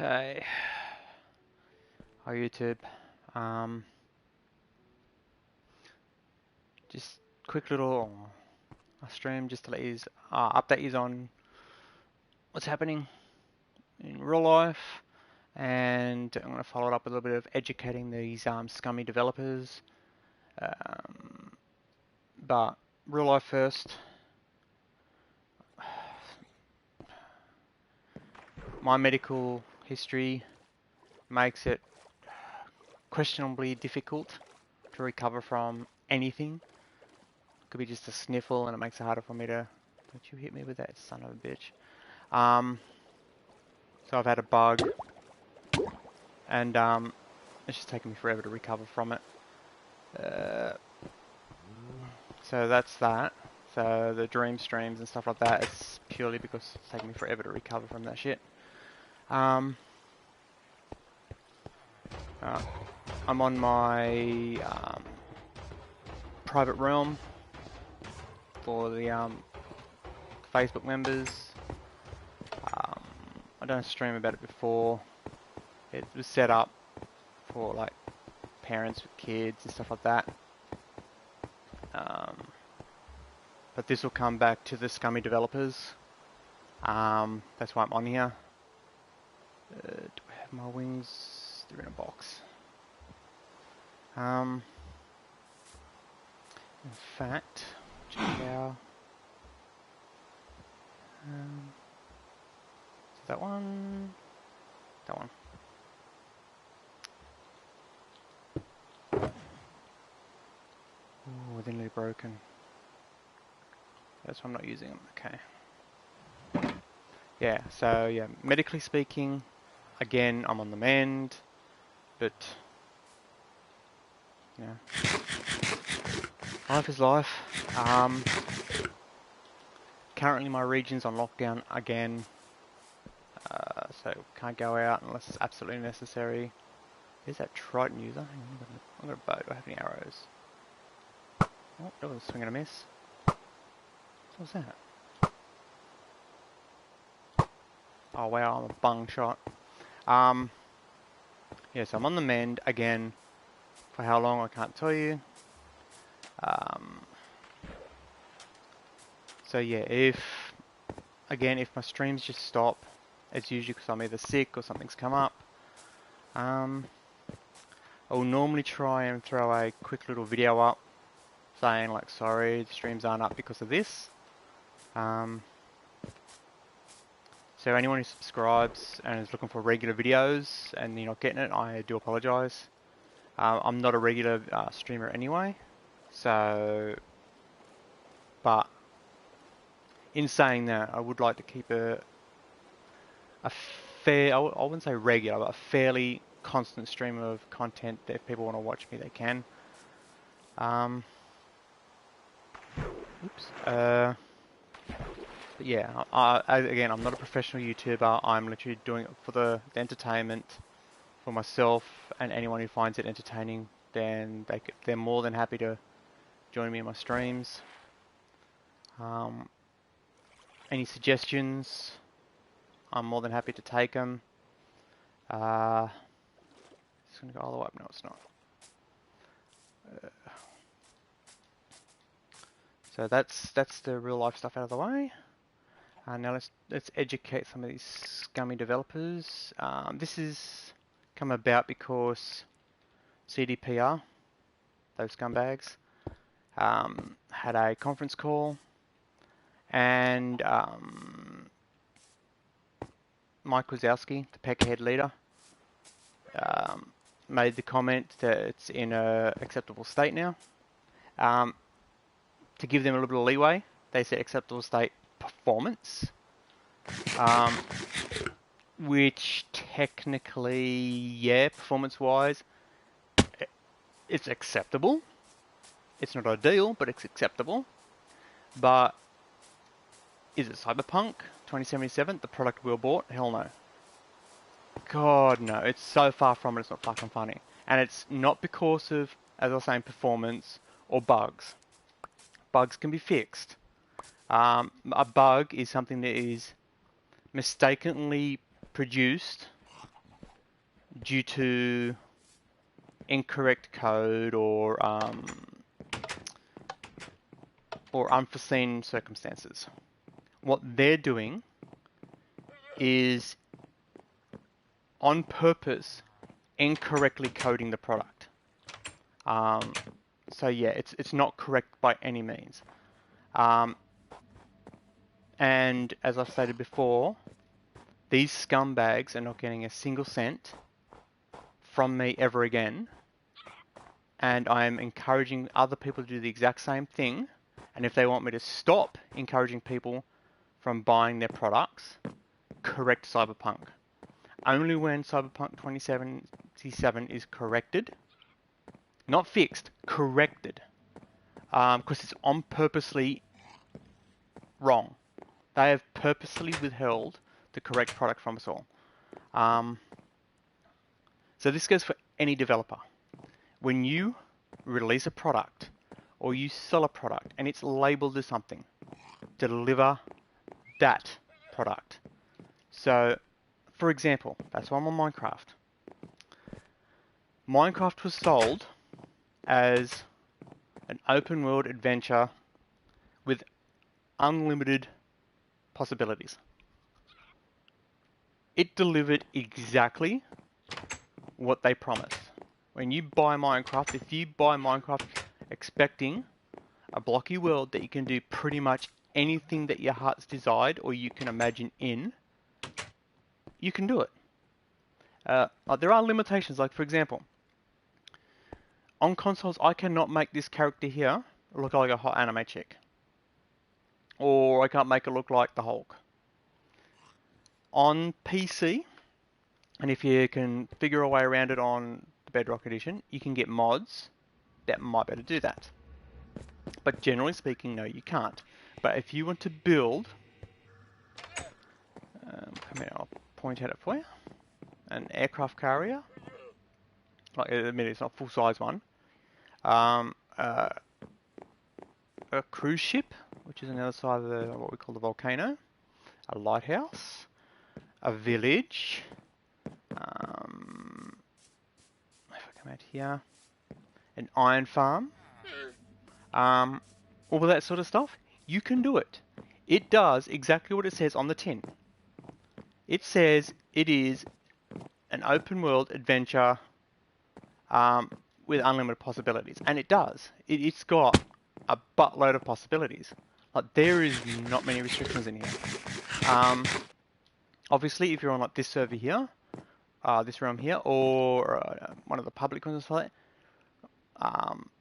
Okay. Hi YouTube. Just quick little stream just to let you update you on what's happening in real life, and I'm going to follow it up with a little bit of educating these scummy developers. But real life first. My medical history makes it questionably difficult to recover from anything. Could be just a sniffle, and it makes it harder for me to. Don't you hit me with that, son of a bitch. So I've had a bug, and it's just taken me forever to recover from it. So that's that. So the dream streams and stuff like that, it's purely because it's taken me forever to recover from that shit. I'm on my private realm for the Facebook members. I done a stream about it before. It was set up for like parents with kids and stuff like that. But this will come back to the scummy developers. That's why I'm on here. Do I have my wings? They're in a box. In fact, check out. That one. That one. Ooh, they're nearly broken. That's why I'm not using them. Okay. Yeah, so yeah, medically speaking, again, I'm on the mend, but, you know, life is life. Currently my region's on lockdown again, so can't go out unless it's absolutely necessary. There's that Triton user. Hang on, I've got a bow. Do I have any arrows? Oh, that was a swing and a miss. What was that? Oh wow, I'm a bung shot. Yeah, so I'm on the mend again. For how long, I can't tell you. So yeah, if my streams just stop, it's usually because I'm either sick or something's come up. I will normally try and throw a quick little video up saying like, sorry, the streams aren't up because of this. So anyone who subscribes and is looking for regular videos and you're not getting it, I do apologise. I'm not a regular streamer anyway, so, but in saying that, I would like to keep a fair, I wouldn't say regular, but a fairly constant stream of content that if people want to watch me, they can. But yeah, again, I'm not a professional YouTuber. I'm literally doing it for the entertainment, for myself, and anyone who finds it entertaining, then they're more than happy to join me in my streams. Any suggestions, I'm more than happy to take them. It's going to go all the way up. No, it's not. So that's the real life stuff out of the way. Now let's educate some of these scummy developers. This is come about because CDPR, those scumbags, had a conference call, and Mike Wazowski, the Peckerhead leader, made the comment that it's in a acceptable state now. To give them a little bit of leeway, they said acceptable state performance, which technically, yeah, performance-wise, it's acceptable. It's not ideal, but it's acceptable. But is it Cyberpunk 2077, the product we all bought? Hell no. God, no. It's so far from it, it's not fucking funny. And it's not because of, as I was saying, performance or bugs. Bugs can be fixed. A bug is something that is mistakenly produced due to incorrect code or unforeseen circumstances. What they're doing is on purpose incorrectly coding the product. So yeah, it's not correct by any means. And as I've stated before, these scumbags are not getting a single cent from me ever again. And I'm encouraging other people to do the exact same thing. And if they want me to stop encouraging people from buying their products, correct Cyberpunk. Only when Cyberpunk 2077 is corrected, not fixed, corrected, because it's on purposely wrong. They have purposely withheld the correct product from us all. So this goes for any developer. When you release a product or you sell a product and it's labeled as something, deliver that product. So, for example, that's why I'm on Minecraft. Minecraft was sold as an open world adventure with unlimited possibilities. It delivered exactly what they promised. When you buy Minecraft, if you buy Minecraft expecting a blocky world that you can do pretty much anything that your heart's desired or you can imagine in, you can do it. There are limitations, like for example, on consoles I cannot make this character here look like a hot anime chick. Or I can't make it look like the Hulk. On PC, and if you can figure a way around it on the Bedrock Edition, you can get mods that might be able to do that. But generally speaking, no, you can't. But if you want to build, come here, I'll point at it for you, an aircraft carrier, like admit it's not a full-size one, a cruise ship, which is on the other side of what we call the volcano, a lighthouse, a village, if I come out here, an iron farm, all of that sort of stuff, you can do it. It does exactly what it says on the tin. It says it is an open world adventure with unlimited possibilities. And it does. It's got a buttload of possibilities. Like, there is not many restrictions in here. Obviously, if you're on like this server here, this realm here, or one of the public ones or something,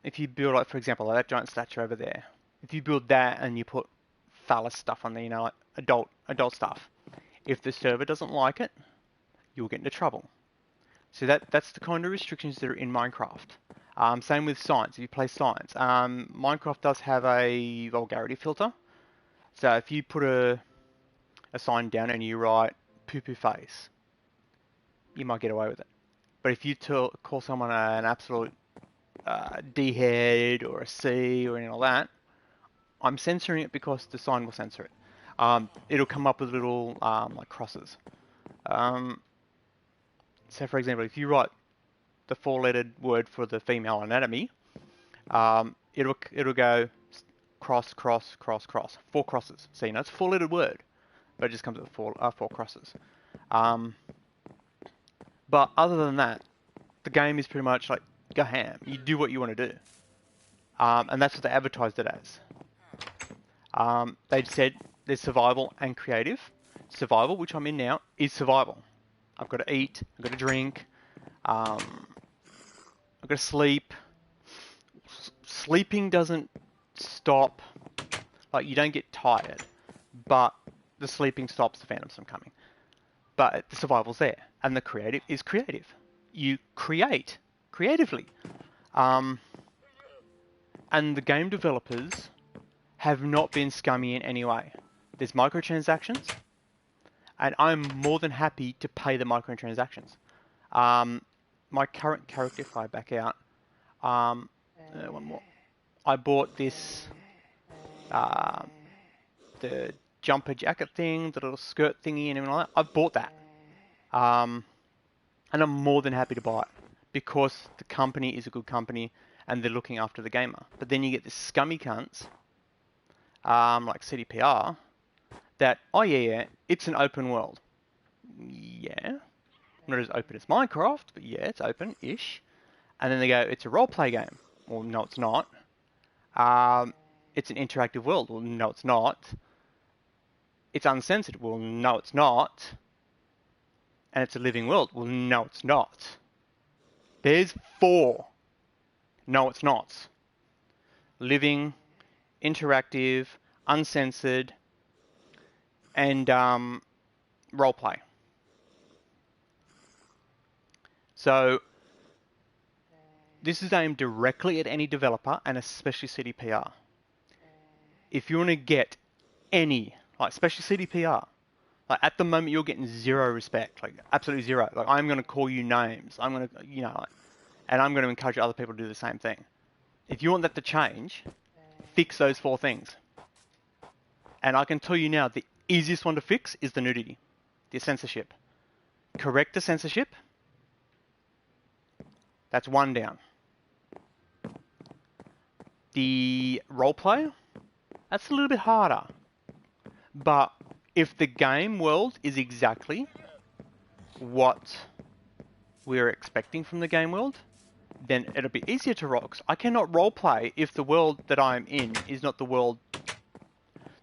if you build, like for example, like that giant statue over there, if you build that and you put phallus stuff on there, you know, like adult stuff, if the server doesn't like it, you'll get into trouble. So that's the kind of restrictions that are in Minecraft. Same with science. If you play science, Minecraft does have a vulgarity filter. So if you put a sign down and you write poo-poo face, you might get away with it. But if you call someone an absolute D-head or a C or anything like that, I'm censoring it because the sign will censor it. It'll come up with little like crosses. So for example, if you write the 4-lettered word for the female anatomy, it'll go cross, cross, cross, cross, 4 crosses. So you know it's a 4-lettered word, but it just comes with 4 crosses. But other than that, the game is pretty much like go ham. You do what you want to do, and that's what they advertised it as. They said there's survival and creative. Survival, which I'm in now, is survival. I've got to eat, I've got to drink, I've got to sleep. Sleeping doesn't stop, like you don't get tired, but the sleeping stops the phantoms from coming. But the survival's there, and the creative is creative. You create creatively. And the game developers have not been scummy in any way. There's microtransactions, and I'm more than happy to pay the microtransactions. My current character, if I back out, one more. I bought this, the jumper jacket thing, the little skirt thingy and everything like that. I've bought that. And I'm more than happy to buy it because the company is a good company and they're looking after the gamer. But then you get this scummy cunts, like CDPR, that, oh yeah, it's an open world. Yeah. Not as open as Minecraft, but yeah, it's open-ish. And then they go, it's a role-play game. Well, no, it's not. It's an interactive world. Well, no, it's not. It's uncensored. Well, no, it's not. And it's a living world. Well, no, it's not. There's 4. No, it's not. Living, interactive, uncensored, and roleplay. So this is aimed directly at any developer and especially CDPR. If you want to get any, like especially CDPR, like at the moment you're getting zero respect, like absolutely zero. Like I'm going to call you names. I'm going to, and I'm going to encourage other people to do the same thing. If you want that to change, fix those 4 things. And I can tell you now, the easiest one to fix is the nudity, the censorship. Correct the censorship. That's 1 down. The roleplay, that's a little bit harder. But if the game world is exactly what we're expecting from the game world, then it'll be easier to roll. I cannot roleplay if the world that I'm in is not the world.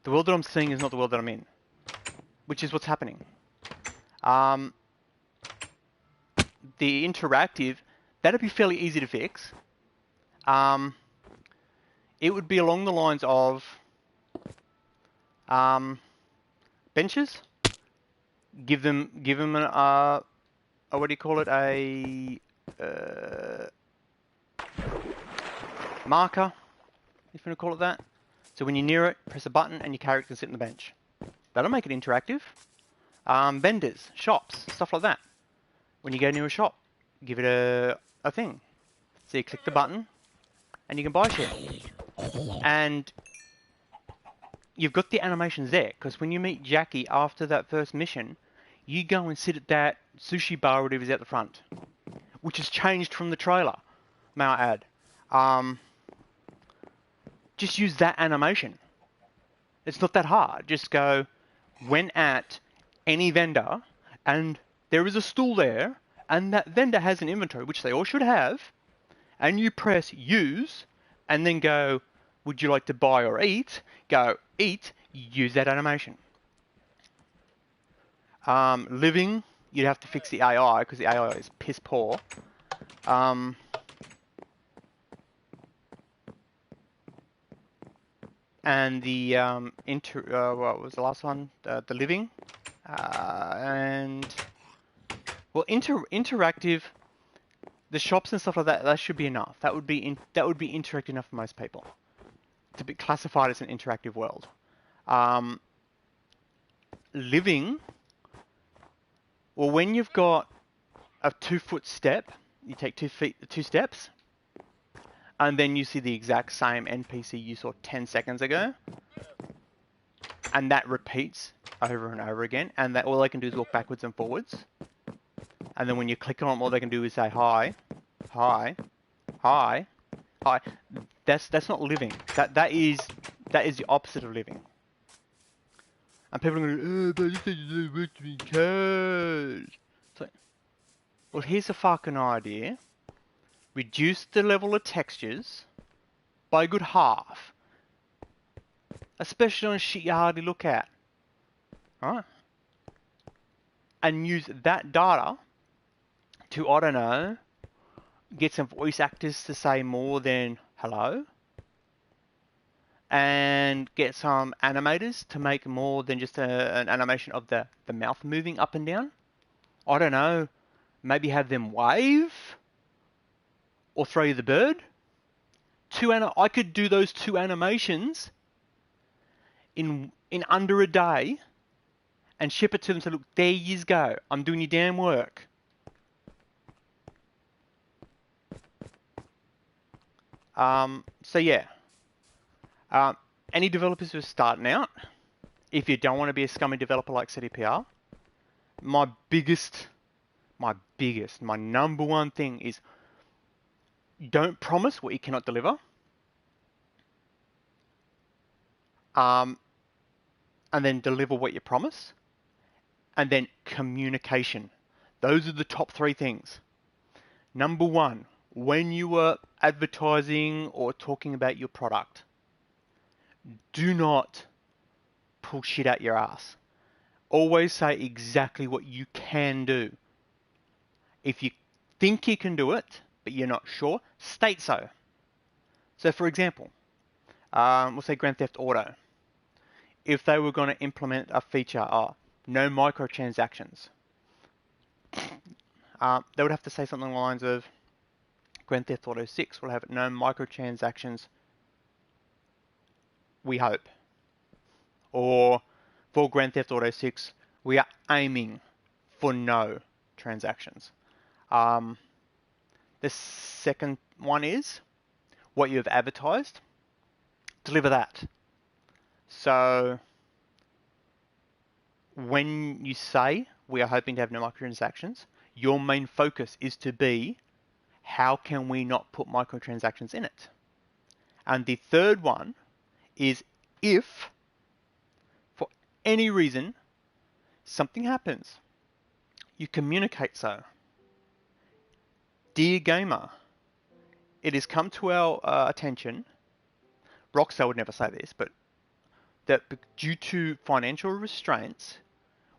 The world that I'm seeing is not the world that I'm in, which is what's happening. The interactive, that'd be fairly easy to fix. It would be along the lines of benches. Give them an what do you call it? A marker, if you want to call it that. So when you're near it, press a button and your character can sit on the bench. That'll make it interactive. Vendors, shops, stuff like that. When you go near a shop, give it a thing. So you click the button and you can buy shit. And you've got the animations there, because when you meet Jackie after that first mission, you go and sit at that sushi bar or whatever's out the front, which has changed from the trailer, may I add. Just use that animation. It's not that hard. Just go, when at any vendor, and there is a stool there, and that vendor has an inventory, which they all should have, and you press use, and then go, would you like to buy or eat? Go, eat, use that animation. Living, you'd have to fix the AI, because the AI is piss poor. And the what was the last one? The living, and well, interactive. The shops and stuff like that. That should be enough. That would be interactive enough for most people to be classified as an interactive world. Living. Well, when you've got a 2-foot step, you take 2 steps, and then you see the exact same NPC you saw 10 seconds ago, and that repeats over and over again, and that all they can do is walk backwards and forwards. And then when you click on them, all they can do is say hi, hi, hi, hi. That's not living. That is the opposite of living. And people are going, oh, but this is what we chose. So, well, here's a fucking idea. Reduce the level of textures by a good half. Especially on shit you hardly look at. Alright? And use that data to, I don't know, get some voice actors to say more than hello. And get some animators to make more than just an animation of the mouth moving up and down. I don't know. Maybe have them wave. Or throw you the bird. I could do those 2 animations in under a day and ship it to them. So look, there you go. I'm doing your damn work. So yeah. Any developers who are starting out, if you don't want to be a scummy developer like CDPR, my biggest my number one thing is don't promise what you cannot deliver. And then deliver what you promise. And then communication. Those are the top three things. Number one, when you are advertising or talking about your product, do not pull shit out your ass. Always say exactly what you can do. If you think you can do it, but you're not sure, state so. So for example, we'll say Grand Theft Auto. If they were going to implement a feature, no microtransactions, they would have to say something along the lines of Grand Theft Auto 6 will have no microtransactions, we hope. Or for Grand Theft Auto 6, we are aiming for no transactions. The second one is what you have advertised. Deliver that. So when you say we are hoping to have no microtransactions, your main focus is to be how can we not put microtransactions in it? And the third one is if for any reason something happens, you communicate so. Dear gamer, it has come to our attention, Rockstar would never say this, but that due to financial restraints,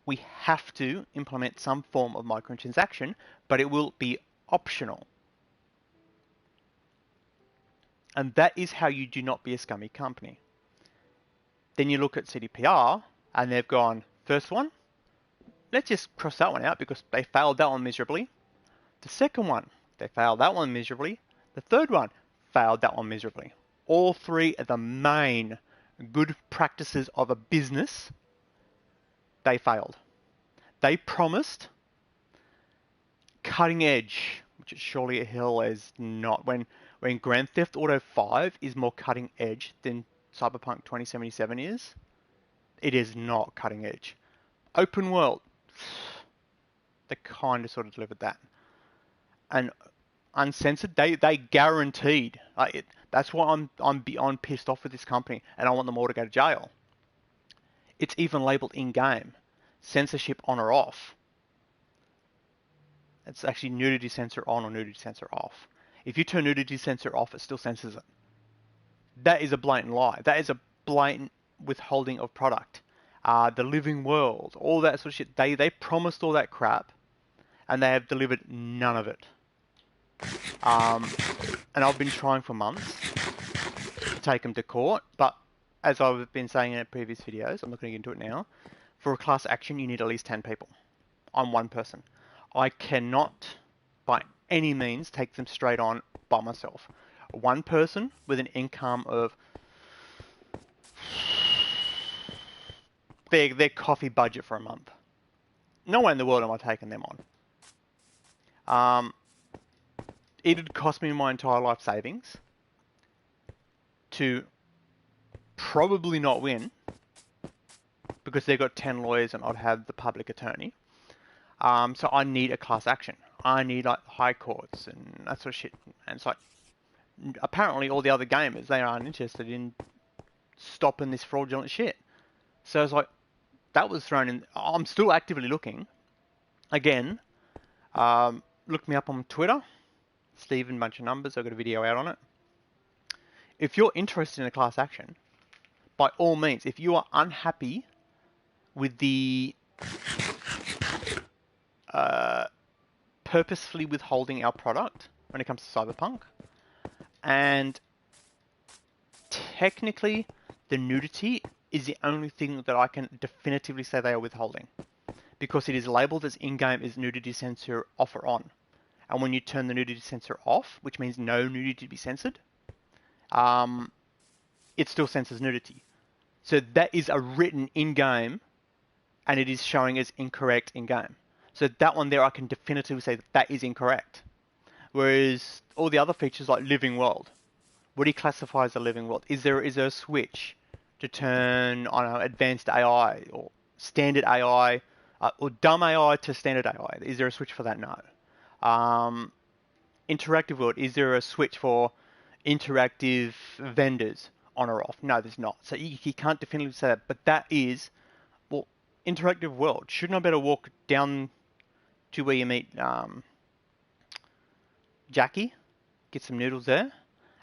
we have to implement some form of microtransaction, but it will be optional. And that is how you do not be a scummy company. Then you look at CDPR, and they've gone, first one, let's just cross that one out because they failed that one miserably. The second one, they failed that one miserably. The third one, failed that one miserably. All three are the main good practices of a business. They failed. They promised cutting edge, which is surely a hill is not. When Grand Theft Auto 5 is more cutting edge than Cyberpunk 2077 is, it is not cutting edge. Open world, they kind of sort of delivered that. And uncensored, they guaranteed. That's why I'm beyond pissed off with this company, and I want them all to go to jail. It's even labelled in-game, censorship on or off. It's actually nudity censor on or nudity censor off. If you turn nudity censor off, it still censors it. That is a blatant lie. That is a blatant withholding of product. The living world, all that sort of shit. They promised all that crap, and they have delivered none of it. And I've been trying for months to take them to court, but as I've been saying in previous videos, I'm not going to get into it now, for a class action you need at least 10 people. I'm one person. I cannot, by any means, take them straight on by myself. One person with an income of their coffee budget for a month. No way in the world am I taking them on. It'd cost me my entire life savings to probably not win because they've got 10 lawyers and I'd have the public attorney. So I need a class action. I need like high courts and that sort of shit. And it's like, apparently all the other gamers, they aren't interested in stopping this fraudulent shit. So it's like, that was thrown in. I'm still actively looking. Again, look me up on Twitter. Stephen, bunch of numbers. I've got a video out on it. If you're interested in a class action, by all means, if you are unhappy with the purposefully withholding our product when it comes to Cyberpunk, and technically the nudity is the only thing that I can definitively say they are withholding, because it is labelled as in-game is nudity censor off or on. And when you turn the nudity censor off, which means no nudity to be censored, it still censors nudity. So that is a written in-game, and it is showing as incorrect in-game. So that one there, I can definitively say that is incorrect. Whereas all the other features like living world, what do you classify as a living world? Is there a switch to turn on advanced AI or standard AI Or dumb AI to standard AI. Is there a switch for that? No. Interactive world. Is there a switch for interactive vendors on or off? No, there's not. So you can't definitively say that. But that is, well, interactive world. Shouldn't I better walk down to where you meet Jackie, get some noodles there,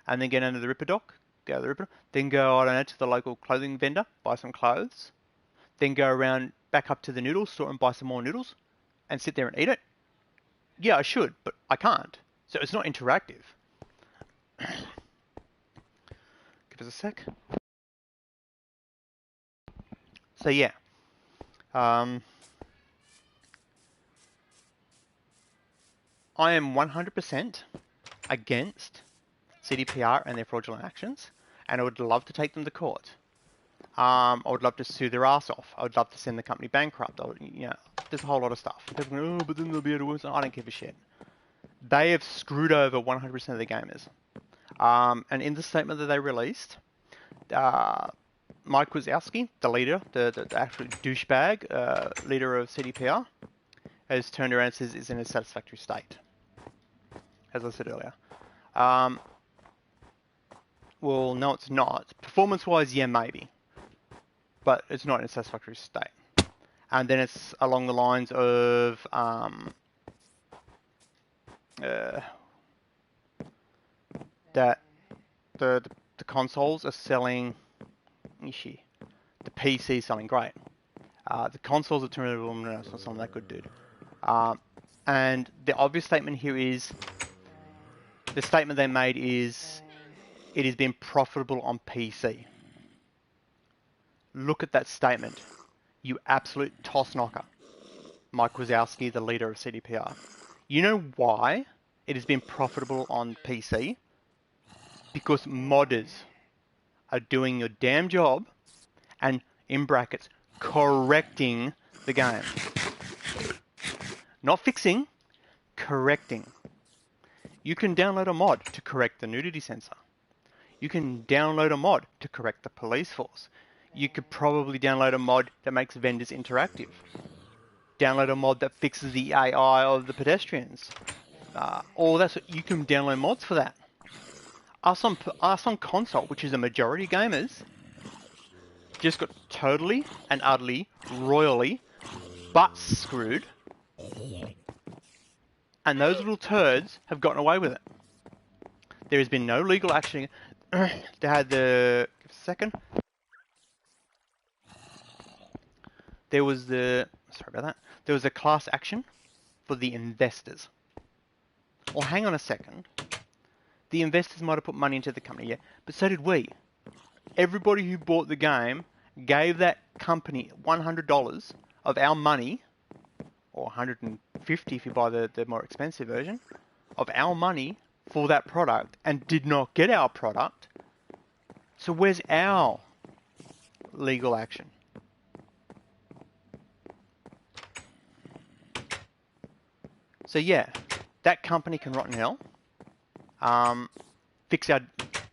and then get into the Ripper Dock, go to the Ripper, then go, I don't know, to the local clothing vendor, buy some clothes, then go around back up to the noodle store and buy some more noodles, and sit there and eat it? Yeah, I should, but I can't. So it's not interactive. Give us a sec. So yeah, I am 100% against CDPR and their fraudulent actions, and I would love to take them to court. I would love to sue their ass off. I would love to send the company bankrupt. There's a whole lot of stuff. People go, oh, but then they'll be able to work. I don't give a shit. They have screwed over 100% of the gamers. And in the statement that they released, Mike Wazowski, the leader, the actual douchebag leader of CDPR, has turned around and says it's in a satisfactory state, as I said earlier. Well, no, it's not. Performance-wise, yeah, maybe. But it's not in a satisfactory state. And then it's along the lines of that the consoles are selling. The PC is selling great. The consoles are terrible. No, it's not something that good, dude. And the obvious statement here is, the statement they made is, it has been profitable on PC. Look at that statement. You absolute toss knocker. Mike Wazowski, the leader of CDPR. You know why it has been profitable on PC? Because modders are doing your damn job and, in brackets, correcting the game. Not fixing, correcting. You can download a mod to correct the nudity sensor. You can download a mod to correct the police force. You could probably download a mod that makes vendors interactive. Download a mod that fixes the AI of the pedestrians. All that. You can download mods for that. Us on console, which is a majority of gamers, just got totally and utterly, royally butt screwed. And those little turds have gotten away with it. There has been no legal action. They had the... Give a second. There was the... Sorry about that. There was a class action for the investors. Well, hang on a second. The investors might have put money into the company, yeah, but so did we. Everybody who bought the game gave that company $100 of our money, or $150 if you buy the more expensive version, of our money for that product, and did not get our product. So where's our legal action? So yeah, that company can rot in hell.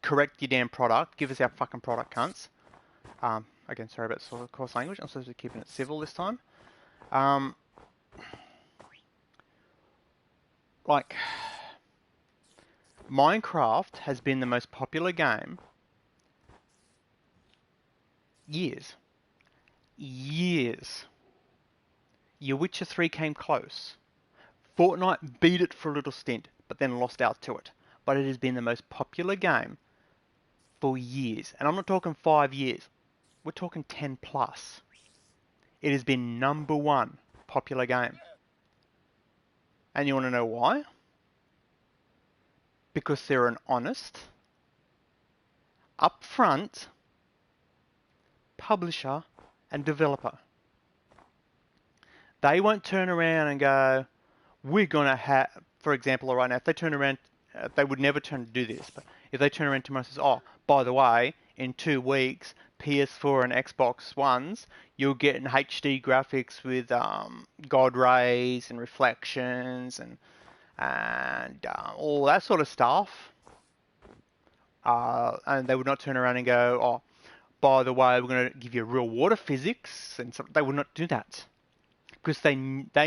Correct your damn product. Give us our fucking product, cunts. Again, sorry about sort of coarse language. I'm supposed to be keeping it civil this time. Like, Minecraft has been the most popular game years. Your Witcher 3 came close. Fortnite beat it for a little stint, but then lost out to it. But it has been the most popular game for years. And I'm not talking 5 years. We're talking 10 plus. It has been number one popular game. And you want to know why? Because they're an honest, upfront publisher and developer. They won't turn around and go, we're going to have, for example, right now, if they turn around, they would never turn to do this, but if they turn around tomorrow and says, oh, by the way, in 2 weeks, PS4 and Xbox Ones, you'll get an HD graphics with God rays and reflections and all that sort of stuff. And they would not turn around and go, oh, by the way, we're going to give you real water physics, and so they would not do that. because they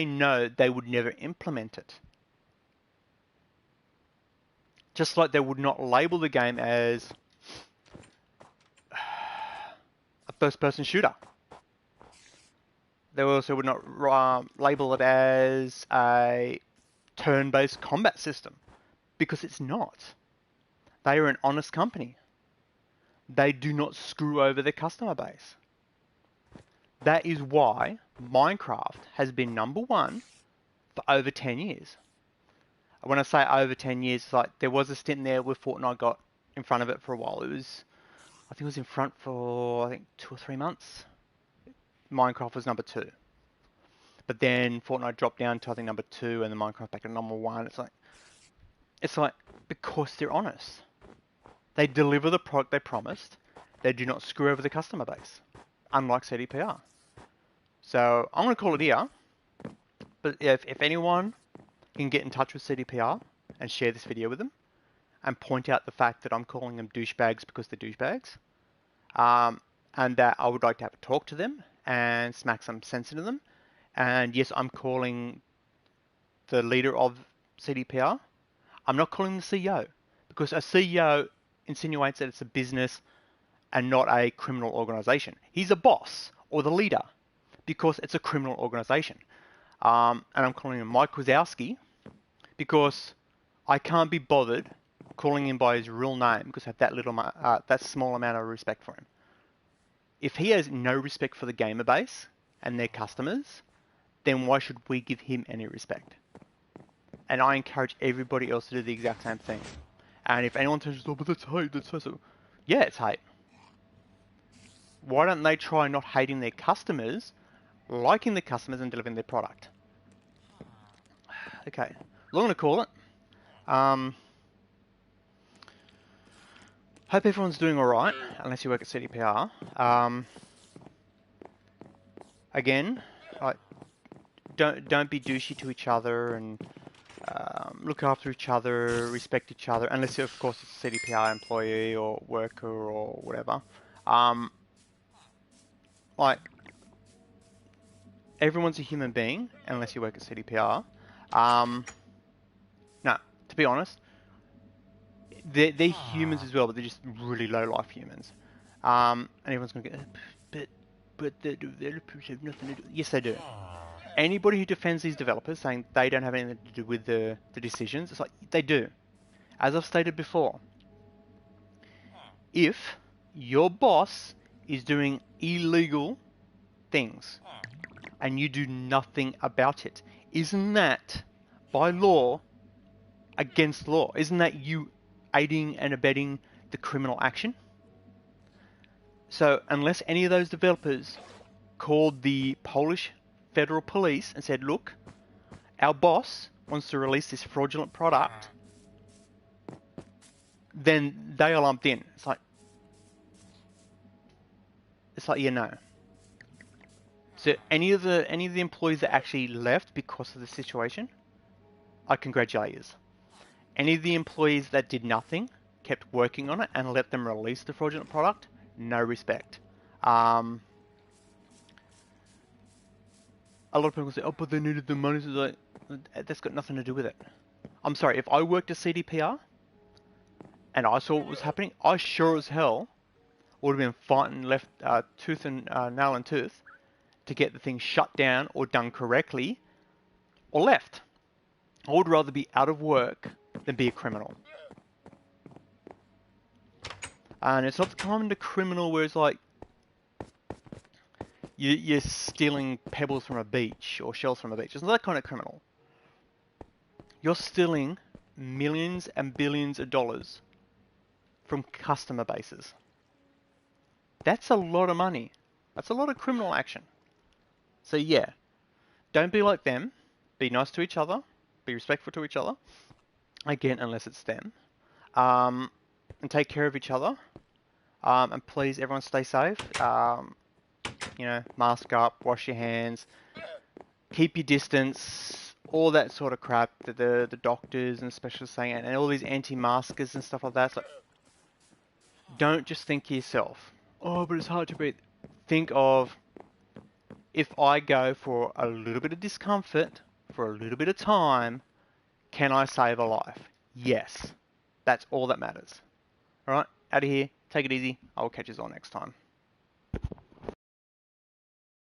know they would never implement it. Just like they would not label the game as a first-person shooter. They also would not label it as a turn-based combat system, because it's not. They are an honest company. They do not screw over their customer base. That is why Minecraft has been number one for over 10 years. When I say over 10 years, it's like there was a stint there where Fortnite got in front of it for a while. I think it was in front for 2 or 3 months. Minecraft was number 2. But then Fortnite dropped down to I think number 2, and then Minecraft back at number 1. It's like because they're honest. They deliver the product they promised. They do not screw over the customer base, unlike CDPR. So I'm going to call it here. But if anyone can get in touch with CDPR and share this video with them and point out the fact that I'm calling them douchebags because they're douchebags, and that I would like to have a talk to them and smack some sense into them. And yes, I'm calling the leader of CDPR. I'm not calling the CEO, because a CEO insinuates that it's a business and not a criminal organization. He's a boss or the leader because it's a criminal organization. And I'm calling him Mike Wazowski because I can't be bothered calling him by his real name because I have that small amount of respect for him. If he has no respect for the gamer base and their customers, then why should we give him any respect? And I encourage everybody else to do the exact same thing. And if anyone tells you, oh, but that's hate, that's so... Yeah, it's hate. Why don't they try not hating their customers, liking the customers, and delivering their product? Okay, I'm going to call it. Hope everyone's doing alright, unless you work at CDPR. Again, don't be douchey to each other, and look after each other, respect each other, unless of course it's a CDPR employee or worker or whatever. Like, everyone's a human being, unless you work at CDPR. No, to be honest, they're humans as well, but they're just really low-life humans. And everyone's going to get, but the developers have nothing to do. Yes, they do. Anybody who defends these developers saying they don't have anything to do with the decisions, it's like, they do. As I've stated before, if your boss is doing illegal things and you do nothing about it, isn't that, by law, against law? Isn't that you aiding and abetting the criminal action? So unless any of those developers called the Polish federal police and said, look, our boss wants to release this fraudulent product, then they are lumped in. It's like, you know. So any of the employees that actually left because of the situation, I congratulate you. Any of the employees that did nothing, kept working on it, and let them release the fraudulent product, no respect. A lot of people say, oh, but they needed the money. So like, that's got nothing to do with it. I'm sorry, if I worked at CDPR and I saw what was happening, I sure as hell would have been fighting left tooth and nail and tooth to get the thing shut down or done correctly or left. I would rather be out of work than be a criminal. And it's not the kind of criminal where it's like you're stealing pebbles from a beach or shells from a beach. It's not that kind of criminal. You're stealing millions and billions of dollars from customer bases. That's a lot of money. That's a lot of criminal action. So yeah, don't be like them. Be nice to each other. Be respectful to each other. Again, unless it's them. And take care of each other. And please, everyone stay safe. You know, mask up, wash your hands, keep your distance, all that sort of crap that the doctors and specialists saying, and all these anti-maskers and stuff like that. So don't just think to yourself, oh, but it's hard to breathe. Think of if I go for a little bit of discomfort for a little bit of time, can I save a life? Yes. That's all that matters. All right, out of here. Take it easy. I will catch you all next time.